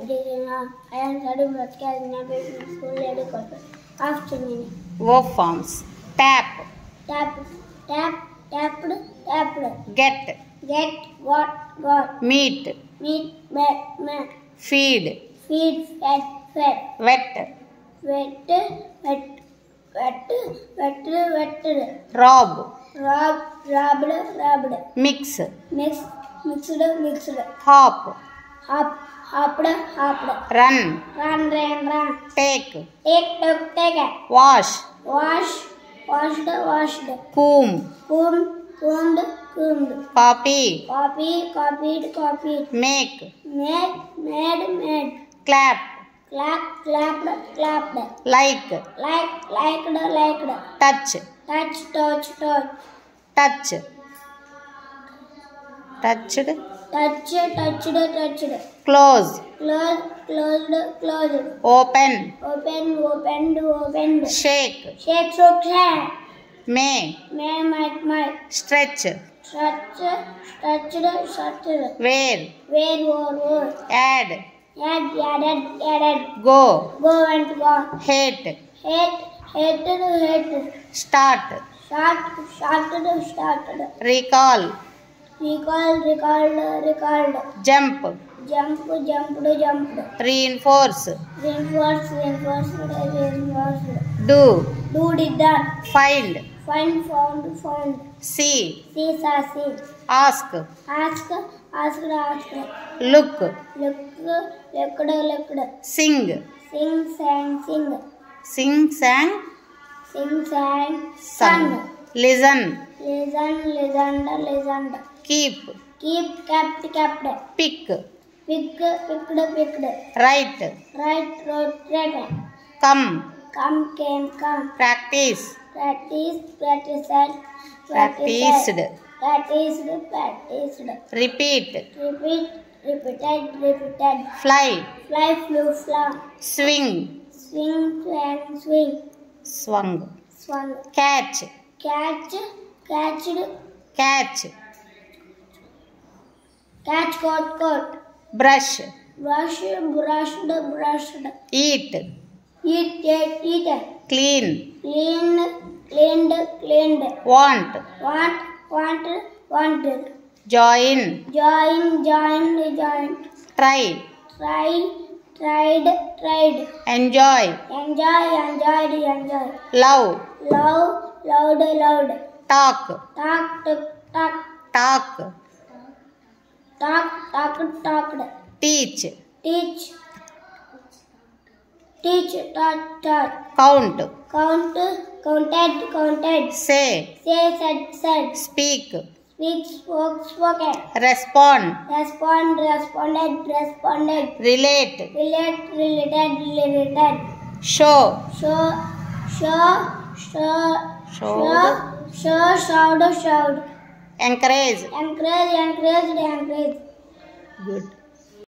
I am studying broadcast in a school lady quarter. Afternoon. Verb forms. Tap. Tap, tap, tapped, tapped. Get. Get, got. Meet. Meet, met. Feed. Feed, fed. Wet. Wet. Rob. Robbed. Mix. Mixed. Hop. Hopped. Run. Ran. Take. Take. Wash. Washed. Comb. Combed. Copy. Copied. Make. Made. Clap. Clapped. Like. Liked. Touch. Touched. Touched. Closed. Open. Opened. Shake. Shook. May. Might. Stretch. Stretched. Where. Wore. Add. Added. Go. Went. Hate. Hated. Start. Started. Recall. Recalled. Jump. Jumped. Reinforce. Reinforced. Do. Did that. Find. Found. See. See. Ask. Asked. Look. Looked. Sing. Sing. Sang. Sung. Listen. Listened. Keep. Kept. Pick. Picked. Write. Come. Came. Practice. Practiced. Repeat. Repeated. Fly. Flew. Swing. Swing. Swung. Swung. Catch. Catch. Catch. Caught. Brush. Brushed. Eat. Eat. Clean. Cleaned. Want. Wanted. Join. Joined. Try. Tried. Enjoy. Enjoyed. Love. Loud. Talk. Talked. Teach. Taught. Count. Counted. Say. Said. Speak. Spoken. Respond. Responded. Relate. Related. Show. Showed. Encourage. Encouraged. Good.